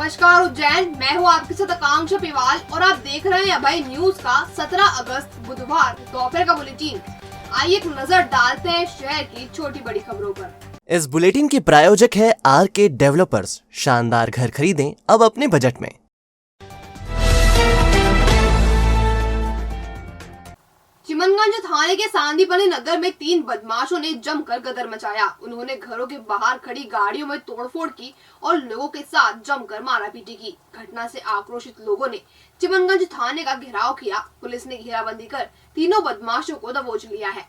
नमस्कार उज्जैन, मैं हूँ आपके साथ आकांक्षा पिवाल और आप देख रहे हैं अभय न्यूज का 17 अगस्त बुधवार दोपहर का बुलेटिन। आइए एक नजर डालते हैं शहर की छोटी बड़ी खबरों पर। इस बुलेटिन के प्रायोजक है आर.के. डेवलपर्स। शानदार घर खरीदें अब अपने बजट में। चिमनगंज थाने के सांदीपनी नगर में 3 बदमाशों ने जमकर गदर मचाया। उन्होंने घरों के बाहर खड़ी गाड़ियों में तोड़फोड़ की और लोगों के साथ जमकर मारापीटी की। घटना से आक्रोशित लोगों ने चिमनगंज थाने का घेराव किया। पुलिस ने घेराबंदी कर तीनों बदमाशों को दबोच लिया है।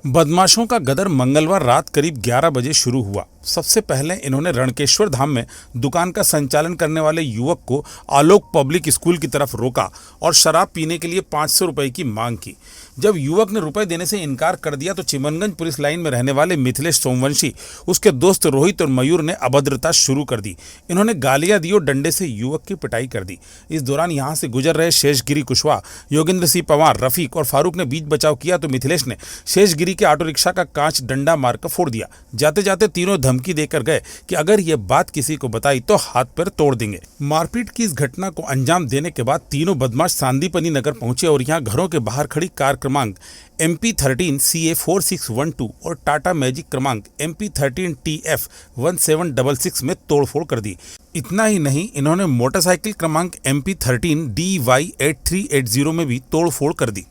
बदमाशों का गदर मंगलवार रात करीब 11 बजे शुरू हुआ। सबसे पहले इन्होंने रणकेश्वर धाम में दुकान का संचालन करने वाले युवक को आलोक पब्लिक स्कूल की तरफ रोका और शराब पीने के लिए 500 रुपए की मांग की। जब युवक ने रुपए देने से इनकार कर दिया तो चिमनगंज पुलिस लाइन में रहने वाले मिथिलेश सोमवंशी, उसके दोस्त रोहित और मयूर ने अभद्रता शुरू कर दी। इन्होंने गालियां दी और डंडे से युवक की पिटाई कर दी। इस दौरान यहां से गुजर रहे शेषगिरी कुशवाहा, योगेंद्र सिंह पवार, रफीक और फारूक ने बीच बचाव किया तो मिथिलेश ने शेषगिरी के ऑटो रिक्शा का कांच डंडा मारकर फोड़ दिया। जाते जाते तीनों धमकी देकर गए कि अगर ये बात किसी को बताई तो हाथ पैर तोड़ देंगे। मारपीट की इस घटना को अंजाम देने के बाद तीनों बदमाश सांदीपनी नगर पहुंचे और यहां घरों के बाहर खड़ी कार क्रमांक MP13 CA 4612 और टाटा मैजिक क्रमांक MP13 TF 1766 में तोड़फोड़ कर दी। इतना ही नहीं, इन्होंने मोटरसाइकिल क्रमांक MP13 DY 8380 में भी तोड़फोड़ कर दी।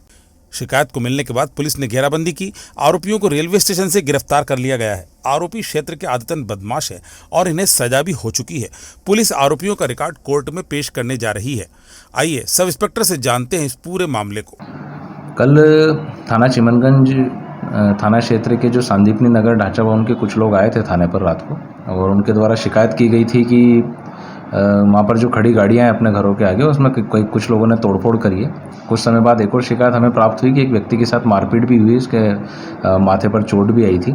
शिकायत को मिलने के बाद पुलिस ने घेराबंदी की। आरोपियों को रेलवे स्टेशन से गिरफ्तार कर लिया गया है। आरोपी क्षेत्र के आदतन बदमाश है और इन्हें सजा भी हो चुकी है। पुलिस आरोपियों का रिकॉर्ड कोर्ट में पेश करने जा रही है। आइए सब इंस्पेक्टर से जानते हैं इस पूरे मामले को। कल थाना चिमनगंज थाना क्षेत्र के जो सांदीपनी नगर ढांचा भवन के कुछ लोग आए थे थाने पर रात को और उनके द्वारा शिकायत की गई थी कि वहाँ पर जो खड़ी गाड़ियाँ हैं अपने घरों के आगे उसमें कुछ लोगों ने तोड़फोड़ करी है। कुछ समय बाद एक और शिकायत हमें प्राप्त हुई कि एक व्यक्ति के साथ मारपीट भी हुई, उसके माथे पर चोट भी आई थी।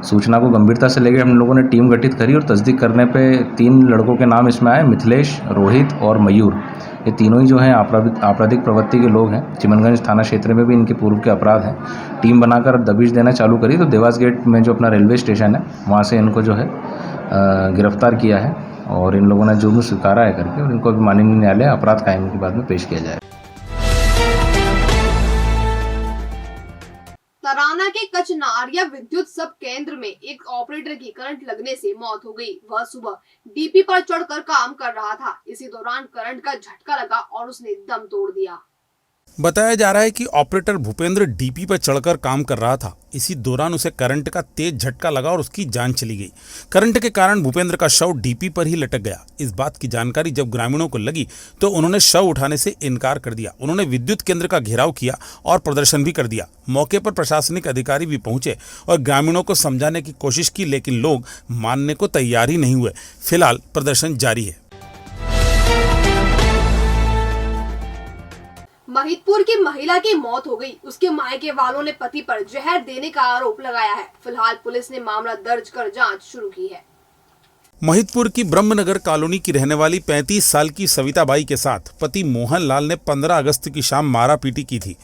सूचना को गंभीरता से लेकर हम लोगों ने टीम गठित करी और तस्दीक करने पे 3 लड़कों के नाम इसमें आए, मिथिलेश, रोहित और मयूर। ये तीनों ही जो हैं आपराधिक प्रवृत्ति के लोग हैं। चिमनगंज थाना क्षेत्र में भी इनके पूर्व के अपराध हैं। टीम बनाकर दबिश देना चालू करी तो देवास गेट में जो अपना रेलवे स्टेशन है वहाँ से इनको जो है गिरफ्तार किया है और इन लोगों ने जुर्म स्वीकारा है करके और इनको अभी माननीय न्यायालय अपराध कायम के बाद में पेश किया जाए। तराना के कचनारिया विद्युत सब केंद्र में एक ऑपरेटर की करंट लगने से मौत हो गई। वह सुबह डीपी पर चढ़कर काम कर रहा था। इसी दौरान करंट का झटका लगा और उसने दम तोड़ दिया। बताया जा रहा है कि ऑपरेटर भूपेंद्र डीपी पर चढ़कर काम कर रहा था। इसी दौरान उसे करंट का तेज झटका लगा और उसकी जान चली गई। करंट के कारण भूपेंद्र का शव डीपी पर ही लटक गया। इस बात की जानकारी जब ग्रामीणों को लगी तो उन्होंने शव उठाने से इनकार कर दिया। उन्होंने विद्युत केंद्र का घेराव किया और प्रदर्शन भी कर दिया। मौके पर प्रशासनिक अधिकारी भी पहुंचे और ग्रामीणों को समझाने की कोशिश की, लेकिन लोग मानने को तैयार ही नहीं हुए। फिलहाल प्रदर्शन जारी है। महिदपुर की महिला की मौत हो गई। उसके मायके वालों ने पति पर जहर देने का आरोप लगाया है। फिलहाल पुलिस ने मामला दर्ज कर जांच शुरू की है। महिदपुर की ब्रह्मनगर कॉलोनी की रहने वाली 35 साल की सविता बाई के साथ पति मोहन लाल ने 15 अगस्त की शाम मारापीटी की थी।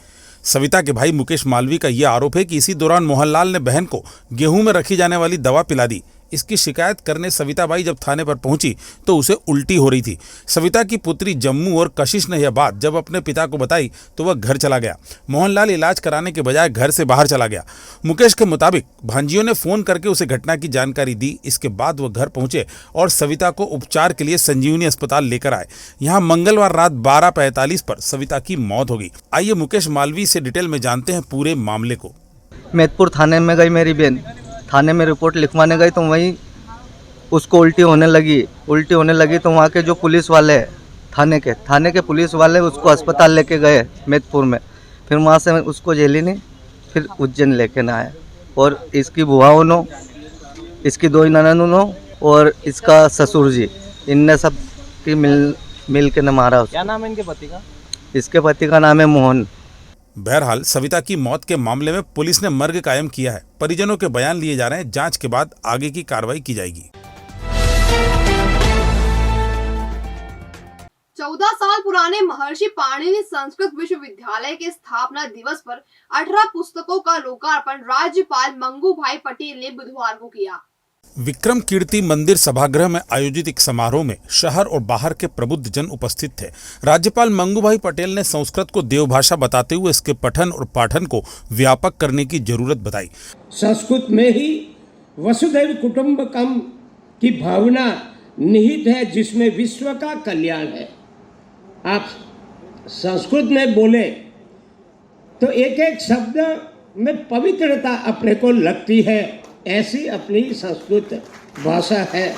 सविता के भाई मुकेश मालवी का यह आरोप है कि इसी दौरान मोहनलाल ने बहन को गेहूं में रखी जाने वाली दवा पिला दी। इसकी शिकायत करने सविता बाई जब थाने पर पहुंची तो उसे उल्टी हो रही थी। सविता की पुत्री जम्मू और कशिश ने यह बात जब अपने पिता को बताई तो वह घर चला गया। मोहनलाल इलाज कराने के बजाय घर से बाहर चला गया। मुकेश के मुताबिक भांजियों ने फोन करके उसे घटना की जानकारी दी। इसके बाद वह घर पहुंचे और सविता को उपचार के लिए संजीवनी अस्पताल लेकर आए। यहाँ मंगलवार रात 12:45 पर सविता की मौत हो गई। आइए मुकेश मालवी से डिटेल में जानते हैं पूरे मामले को। मैदपुर थाने में गई मेरी बहन, थाने में रिपोर्ट लिखवाने गई तो वहीं उसको उल्टी होने लगी तो वहाँ के जो पुलिस वाले हैं थाने के पुलिस वाले उसको अस्पताल लेके गए मैदपुर में। फिर वहाँ से उसको झेली नहीं, फिर उज्जैन लेके ना आए और इसकी बुआओं नो, इसकी 2 ननदों और इसका ससुर जी, इनने सब की मिल के न मारा उसको। क्या नाम है इनके पति का? इसके पति का नाम है मोहन। बहरहाल सविता की मौत के मामले में पुलिस ने मर्ग कायम किया है। परिजनों के बयान लिए जा रहे हैं। जांच के बाद आगे की कार्रवाई की जाएगी। 14 साल पुराने महर्षि पाणिनि संस्कृत विश्वविद्यालय के स्थापना दिवस पर 18 पुस्तकों का लोकार्पण राज्यपाल मंगू भाई पटेल ने बुधवार को किया। विक्रम कीर्ति मंदिर सभागृह में आयोजित एक समारोह में शहर और बाहर के प्रबुद्ध जन उपस्थित थे। राज्यपाल मंगूभाई पटेल ने संस्कृत को देवभाषा बताते हुए इसके पठन और पाठन को व्यापक करने की जरूरत बताई। संस्कृत में ही वसुधैव कुटुंबकम की भावना निहित है, जिसमें विश्व का कल्याण है। आप संस्कृत में बोले तो एक एक शब्द में पवित्रता अपने को लगती है, ऐसी अपनी संस्कृत भाषा है।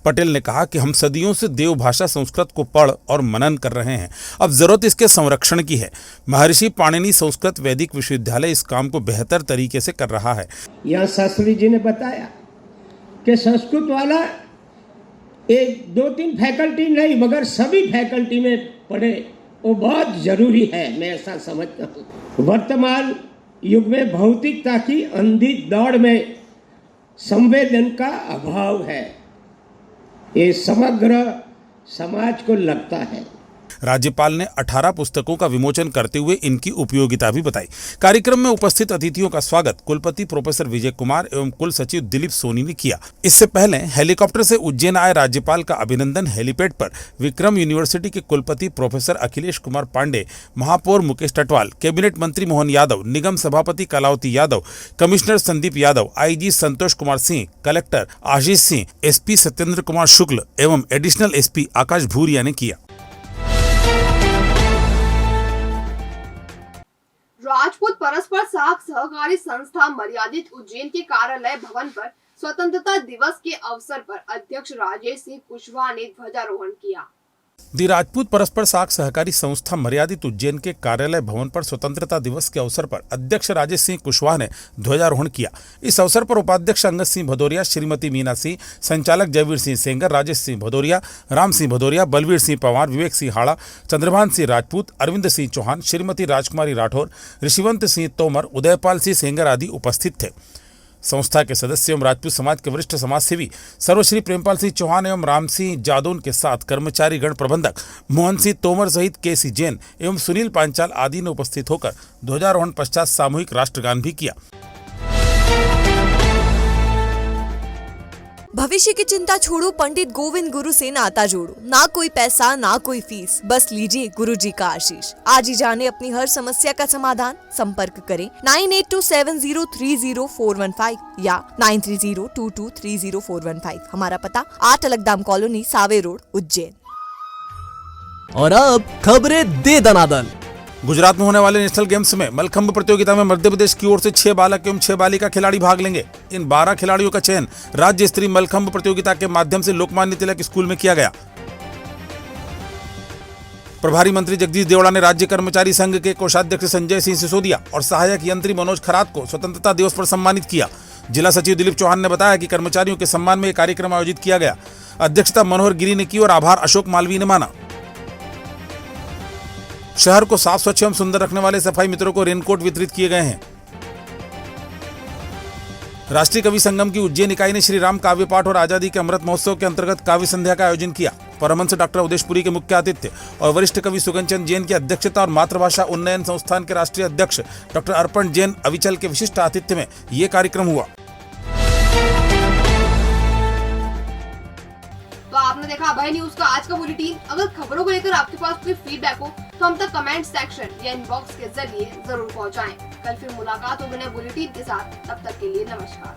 पटेल ने कहा कि हम सदियों से देव भाषा संस्कृत को पढ़ और मनन कर रहे हैं, अब जरूरत इसके संरक्षण की है। महर्षि पाणिनि संस्कृत वैदिक विश्वविद्यालय इस काम को बेहतर तरीके से कर रहा है। यहाँ शास्त्री जी ने बताया कि संस्कृत वाला एक दो तीन फैकल्टी नहीं मगर सभी फैकल्टी में पढ़े, वो बहुत जरूरी है। मैं ऐसा समझता हूँ। वर्तमान युग में भौतिकता की अंधी दौड़ में संवेदन का अभाव है, ये समग्र समाज को लगता है। राज्यपाल ने 18 पुस्तकों का विमोचन करते हुए इनकी उपयोगिता भी बताई। कार्यक्रम में उपस्थित अतिथियों का स्वागत कुलपति प्रोफेसर विजय कुमार एवं कुल सचिव दिलीप सोनी ने किया। इससे पहले हेलीकॉप्टर से उज्जैन आए राज्यपाल का अभिनंदन हेलीपैड पर विक्रम यूनिवर्सिटी के कुलपति प्रोफेसर अखिलेश कुमार पांडे, महापौर मुकेश टटवाल, कैबिनेट मंत्री मोहन यादव, निगम सभापति Kalavati Yadav, commissioner Sandeep Yadav, IG Santosh Kumar Singh, collector Ashish Singh, SP Satyendra Kumar Shukla एवं एडिशनल एसपी आकाश भूरिया ने किया। राजपूत परस्पर साख सहकारी संस्था मर्यादित उज्जैन के कार्यालय भवन पर स्वतंत्रता दिवस के अवसर पर अध्यक्ष राजेश सिंह कुशवाहा ने ध्वजारोहण किया। दी राजपूत परस्पर साख सहकारी संस्था मर्यादित उज्जैन के कार्यालय भवन पर स्वतंत्रता दिवस के अवसर पर अध्यक्ष राजेश सिंह कुशवाहा ने ध्वजारोहण किया। इस अवसर पर उपाध्यक्ष अंगद सिंह भदौरिया, श्रीमती मीना सिंह, संचालक जयवीर सिंह सेंगर, राजेश सिंह भदौरिया, राम सिंह भदौरिया, बलवीर सिंह पवार, विवेक सिंह हाड़ा, चंद्रभान सिंह राजपूत, अरविंद सिंह चौहान, श्रीमती राजकुमारी राठौर, ऋषिवंत सिंह तोमर, उदयपाल सिंह सेंगर आदि उपस्थित थे। संस्था के सदस्य एवं राजपूत समाज के वरिष्ठ समाज सेवी सर्वश्री प्रेमपाल सिंह चौहान एवं राम सिंह जादौन के साथ कर्मचारी गण प्रबंधक मोहन सिंह तोमर सहित केसी जैन एवं सुनील पांचाल आदि ने उपस्थित होकर ध्वजारोहण पश्चात सामूहिक राष्ट्रगान भी किया। भविष्य की चिंता छोड़ो, पंडित गोविंद गुरु से नाता जोड़ो। ना कोई पैसा ना कोई फीस, बस लीजिए गुरु जी का आशीष। आज ही जाने अपनी हर समस्या का समाधान। संपर्क करें 9827030415 या 9302230415। हमारा पता 8 अलगदाम कॉलोनी, सावे रोड, उज्जैन। और अब खबरें दे दनादन। गुजरात में होने वाले नेशनल गेम्स में मलखंभ प्रतियोगिता में मध्य प्रदेश की ओर से 6 बालक एवं 6 बालिका खिलाड़ी भाग लेंगे। इन 12 खिलाड़ियों का चयन राज्य स्तरीय मलखंभ प्रतियोगिता के माध्यम से लोकमान्य तिलक स्कूल में किया गया। प्रभारी मंत्री जगदीश देवड़ा ने राज्य कर्मचारी संघ के कोषाध्यक्ष संजय सिंह सिसोदिया और सहायक यंत्री मनोज खरात को स्वतंत्रता दिवस पर सम्मानित किया। जिला सचिव दिलीप चौहान ने बताया कि कर्मचारियों के सम्मान में यह कार्यक्रम आयोजित किया गया। अध्यक्षता मनोहर गिरी ने की और आभार अशोक मालवीय ने माना। शहर को साफ, स्वच्छ एवं सुंदर रखने वाले सफाई मित्रों को रेनकोट वितरित किए गए हैं। राष्ट्रीय कवि संगम की उज्जैन इकाई ने श्री राम काव्य पाठ और आजादी के अमृत महोत्सव के अंतर्गत काव्य संध्या का आयोजन किया। परमहंस डॉक्टर उदेशपुरी के मुख्य आतिथ्य और वरिष्ठ कवि सुगनचंद जैन की अध्यक्षता और मातृभाषा उन्नयन संस्थान के राष्ट्रीय अध्यक्ष डॉक्टर अर्पण जैन अविचल के विशिष्ट आतिथ्य में यह कार्यक्रम हुआ। तो आपने देखा अभय न्यूज का आज का बुलेटिन। अगर खबरों को लेकर आपके पास कोई फीडबैक हो तो हम तक कमेंट सेक्शन या इनबॉक्स के जरिए जरूर पहुंचाएं। कल फिर मुलाकात होगी नए बुलेटिन के साथ। तब तक के लिए नमस्कार।